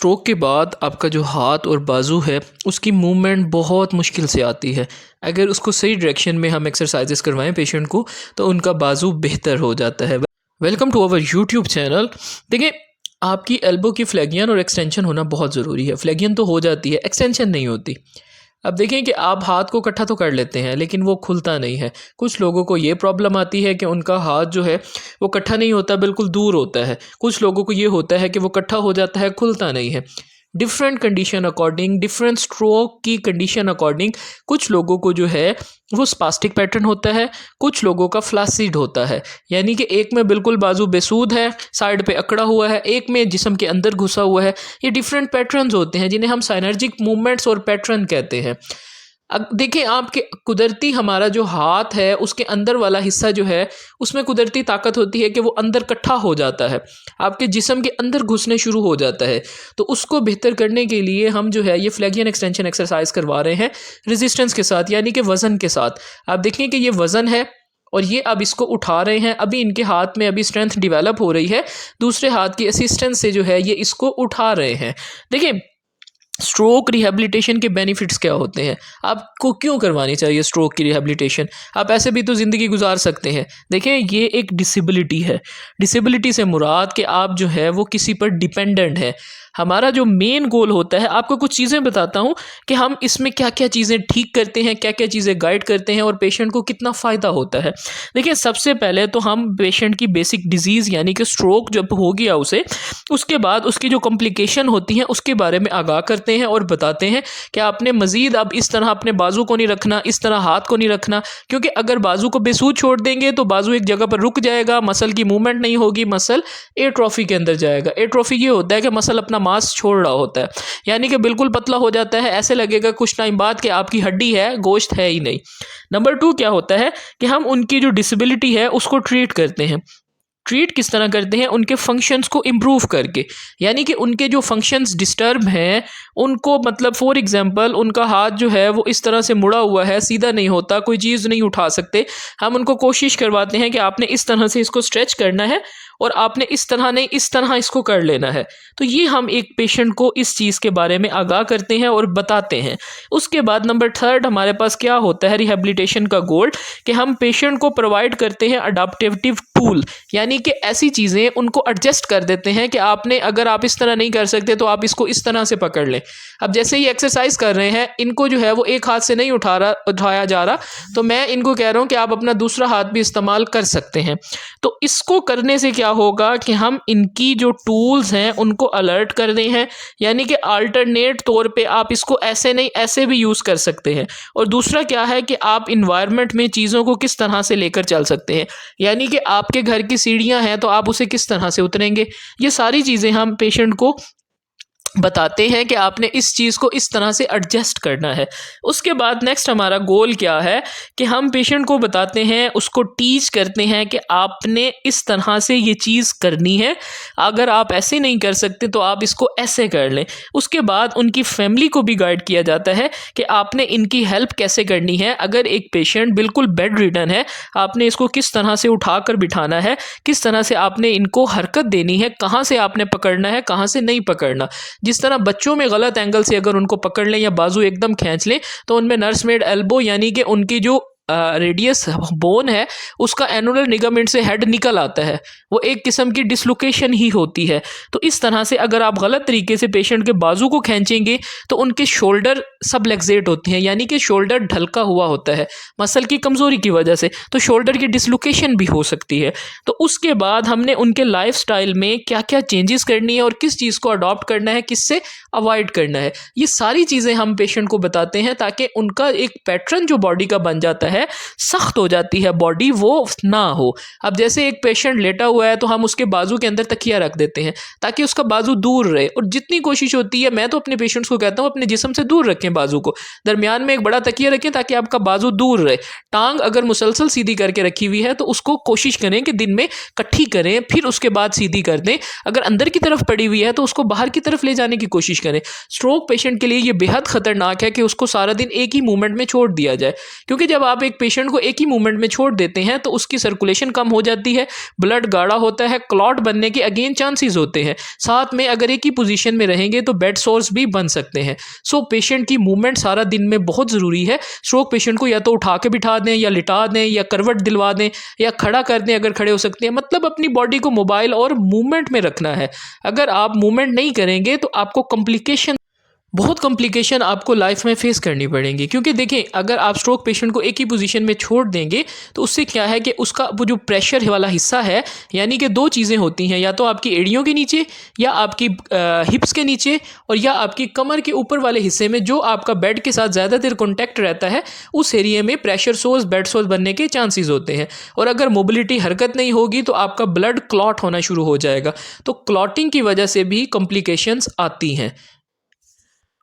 Stroke के बाद आपका जो हाथ और बाजू है उसकी मूवमेंट बहुत मुश्किल से आती है। अगर उसको सही डायरेक्शन में हम एक्सरसाइजेस करवाएं पेशेंट को तो उनका बाजू बेहतर हो जाता है। Welcome to our YouTube channel. देखिए, आपकी एल्बो की फ्लेगियन और एक्सटेंशन होना बहुत ज़रूरी है। फ्लेगियन तो हो जाती है, एक्सटेंशन नहीं होती। अब देखें कि आप हाथ को इकट्ठा तो कर लेते हैं लेकिन वो खुलता नहीं है। कुछ लोगों को ये प्रॉब्लम आती है कि उनका हाथ जो है वो इकट्ठा नहीं होता, बिल्कुल दूर होता है। कुछ लोगों को ये होता है कि वो इकट्ठा हो जाता है, खुलता नहीं है। Different condition according, different stroke की कंडीशन अकॉर्डिंग कुछ लोगों को जो है वो स्पास्टिक पैटर्न होता है, कुछ लोगों का फ्लासिड होता है। यानी कि एक में बिल्कुल बाजू बेसूद है, साइड पे अकड़ा हुआ है, एक में जिस्म के अंदर घुसा हुआ है। ये डिफरेंट पैटर्न्स होते हैं जिन्हें हम साइनर्जिक मूवमेंट्स और पैटर्न कहते हैं। अब देखिए, आपके कुदरती हमारा जो हाथ है उसके अंदर वाला हिस्सा जो है उसमें कुदरती ताकत होती है कि वो अंदर इकट्ठा हो जाता है, आपके जिस्म के अंदर घुसने शुरू हो जाता है। तो उसको बेहतर करने के लिए हम जो है ये फ्लेगियन एक्सटेंशन एक्सरसाइज करवा रहे हैं रेजिस्टेंस के साथ, यानी कि वज़न के साथ। आप देखें कि ये वज़न है और ये अब इसको उठा रहे हैं। अभी इनके हाथ में अभी स्ट्रेंथ डेवलप हो रही है, दूसरे हाथ की असिस्टेंस से जो है ये इसको उठा रहे हैं। देखिए, स्ट्रोक रिहैबिलिटेशन के बेनिफिट्स क्या होते हैं, आपको क्यों करवानी चाहिए स्ट्रोक की रिहैबिलिटेशन। आप ऐसे भी तो ज़िंदगी गुजार सकते हैं। देखें, ये एक डिसेबिलिटी है। डिसेबिलिटी से मुराद कि आप जो है वो किसी पर डिपेंडेंट है। हमारा जो मेन गोल होता है, आपको कुछ चीज़ें बताता हूँ कि हम इसमें क्या क्या चीज़ें ठीक करते हैं, क्या क्या चीज़ें गाइड करते हैं और पेशेंट को कितना फ़ायदा होता है। देखिए, सबसे पहले तो हम पेशेंट की बेसिक डिजीज़ यानी कि स्ट्रोक जब हो गया उसे, उसके बाद उसकी जो कॉम्प्लिकेशन होती हैं उसके बारे में आगाह करते हैं और बताते हैं कि आपने मज़ीद अब इस तरह अपने बाजू को नहीं रखना, इस तरह हाथ को नहीं रखना। क्योंकि अगर बाजू को बेसूद छोड़ देंगे तो बाजू एक जगह पर रुक जाएगा, मसल की मूवमेंट नहीं होगी, मसल एट्रोफी के अंदर जाएगा। एट्रोफी ये होता है कि मसल अपना मांस छोड़ रहा होता है, यानी कि बिल्कुल पतला हो जाता है। ऐसे लगेगा कुछ टाइम बाद कि आपकी हड्डी है, गोश्त है ही नहीं। नंबर 2 क्या होता है कि हम उनकी जो डिसेबिलिटी है उसको ट्रीट करते हैं। ट्रीट किस तरह करते हैं, उनके फंक्शंस को इम्प्रूव करके। यानी कि उनके जो फंक्शंस डिस्टर्ब हैं उनको, मतलब फॉर एग्जांपल उनका हाथ जो है वो इस तरह से मुड़ा हुआ है, सीधा नहीं होता, कोई चीज़ नहीं उठा सकते। हम उनको कोशिश करवाते हैं कि आपने इस तरह से इसको स्ट्रेच करना है और आपने इस तरह नहीं, इस तरह इसको कर लेना है। तो ये हम एक पेशेंट को इस चीज़ के बारे में आगाह करते हैं और बताते हैं। उसके बाद नंबर 3 हमारे पास क्या होता है रिहैबिलिटेशन का गोल, कि हम पेशेंट को प्रोवाइड करते हैं अडाप्टिव टूल। यानी कि ऐसी चीज़ें उनको एडजस्ट कर देते हैं कि आपने, अगर आप इस तरह नहीं कर सकते तो आप इसको इस तरह से पकड़ लें। अब जैसे ये एक्सरसाइज कर रहे हैं, इनको जो है वो एक हाथ से नहीं उठाया जा रहा, तो मैं इनको कह रहा हूँ कि आप अपना दूसरा हाथ भी इस्तेमाल कर सकते हैं। तो इसको करने से क्या होगा कि हम इनकी जो टूल्स हैं उनको अलर्ट कर रहे हैं। यानी कि अल्टरनेट तौर पे आप इसको ऐसे नहीं, ऐसे भी यूज़ कर सकते हैं। और दूसरा क्या है कि आप इन्वायरमेंट में चीज़ों को किस तरह से लेकर चल सकते हैं। यानी कि आपके घर की सीढ़ियाँ हैं तो आप उसे किस तरह से उतरेंगे। ये सारी चीज़ें हम पेशेंट को बताते हैं कि आपने इस चीज़ को इस तरह से एडजस्ट करना है। उसके बाद नेक्स्ट हमारा गोल क्या है कि हम पेशेंट को बताते हैं, उसको टीच करते हैं कि आपने इस तरह से ये चीज़ करनी है, अगर आप ऐसे नहीं कर सकते तो आप इसको ऐसे कर लें। उसके बाद उनकी फैमिली को भी गाइड किया जाता है कि आपने इनकी हेल्प कैसे करनी है। अगर एक पेशेंट बिल्कुल बेड रिडन है, आपने इसको किस तरह से उठा कर बिठाना है, किस तरह से आपने इनको हरकत देनी है, कहाँ से आपने पकड़ना है, कहाँ से नहीं पकड़ना। जिस तरह बच्चों में गलत एंगल से अगर उनको पकड़ लें या बाजू एकदम खींच लें तो उनमें नर्स मेड एल्बो यानी कि उनकी जो रेडियस बोन है उसका एनुलर लिगामेंट से हेड निकल आता है, वो एक किस्म की डिसलोकेशन ही होती है। तो इस तरह से अगर आप गलत तरीके से पेशेंट के बाजू को खींचेंगे तो उनके शोल्डर सबलेक्सेट होते हैं, यानी कि शोल्डर ढलका हुआ होता है मसल की कमज़ोरी की वजह से, तो शोल्डर की डिसलोकेशन भी हो सकती है। तो उसके बाद हमने उनके लाइफस्टाइल में क्या क्या चेंजेस करनी है और किस चीज़ को अडॉप्ट करना है, किससे अवॉइड करना है, ये सारी चीज़ें हम पेशेंट को बताते हैं ताकि उनका एक पैटर्न जो बॉडी का बन जाता है, सख्त हो जाती है बॉडी, वो ना हो। अब जैसे एक पेशेंट लेटा हुआ है तो हम उसके बाजू के अंदर तकिया रख देते हैं ताकि उसका बाजू दूर रहे, और जितनी कोशिश होती है, मैं तो अपने पेशेंट्स को कहता हूँ अपने जिस्म से दूर रखें बाजू को, दरमियान में एक बड़ा तकिया रखें ताकि आपका बाजू दूर रहे। टांग अगर मुसलसल सीधी करके रखी हुई है तो उसको कोशिश करें कि दिन में इकट्ठी करें, फिर उसके बाद सीधी कर दें। अगर अंदर की तरफ पड़ी हुई है तो उसको बाहर की तरफ ले जाने की कोशिश करें। स्ट्रोक पेशेंट के लिए ये बेहद खतरनाक है कि उसको सारा दिन एक ही मूवमेंट में छोड़ दिया जाए, क्योंकि जब आप आप एक पेशेंट को एक ही मूवमेंट में छोड़ देते हैं तो उसकी सर्कुलेशन कम हो जाती है, ब्लड गाढ़ा होता है, क्लॉट बनने के अगेन चांसेस होते हैं। साथ में अगर एक ही पोजीशन में रहेंगे तो बेड सोर्स भी बन सकते हैं। सो पेशेंट की मूवमेंट सारा दिन में बहुत ज़रूरी है। स्ट्रोक पेशेंट को या तो उठा के बिठा दें, या लिटा दें, या करवट दिलवा दें, या खड़ा कर दें अगर खड़े हो सकते हैं। मतलब अपनी बॉडी को मोबाइल और मूवमेंट में रखना है। अगर आप मूवमेंट नहीं करेंगे तो आपको बहुत कॉम्प्लिकेशन आपको लाइफ में फेस करनी पड़ेंगी। क्योंकि देखें, अगर आप स्ट्रोक पेशेंट को एक ही पोजीशन में छोड़ देंगे तो उससे क्या है कि उसका वो जो प्रेशर वाला हिस्सा है, यानी कि दो चीज़ें होती हैं, या तो आपकी एड़ियों के नीचे, या आपकी हिप्स के नीचे, और या आपकी कमर के ऊपर वाले हिस्से में जो आपका बेड के साथ ज़्यादातर कॉन्टैक्ट रहता है, उस एरिया में प्रेशर सोर्स, बेड सोर्स बनने के चांसेस होते हैं। और अगर मोबिलिटी, हरकत नहीं होगी तो आपका ब्लड क्लॉट होना शुरू हो जाएगा। तो क्लॉटिंग की वजह से भी कॉम्प्लिकेशंस आती हैं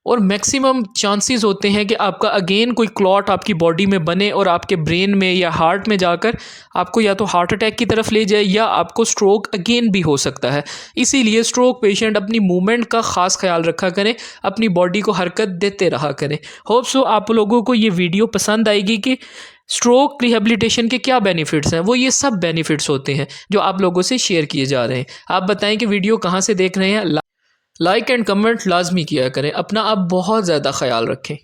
और मैक्सिमम चांसेस होते हैं कि आपका अगेन कोई क्लॉट आपकी बॉडी में बने और आपके ब्रेन में या हार्ट में जाकर आपको या तो हार्ट अटैक की तरफ ले जाए, या आपको स्ट्रोक अगेन भी हो सकता है। इसीलिए स्ट्रोक पेशेंट अपनी मूवमेंट का ख़ास ख्याल रखा करें, अपनी बॉडी को हरकत देते रहा करें। होप सो आप लोगों को ये वीडियो पसंद आएगी कि स्ट्रोक रिहेबिलिटेशन के क्या बेनिफिट्स हैं। वो ये सब बेनिफिट्स होते हैं जो आप लोगों से शेयर किए जा रहे हैं। आप बताएं कि वीडियो कहाँ से देख रहे हैं। लाइक एंड कमेंट लाजमी किया करें। अपना आप बहुत ज़्यादा ख्याल रखें।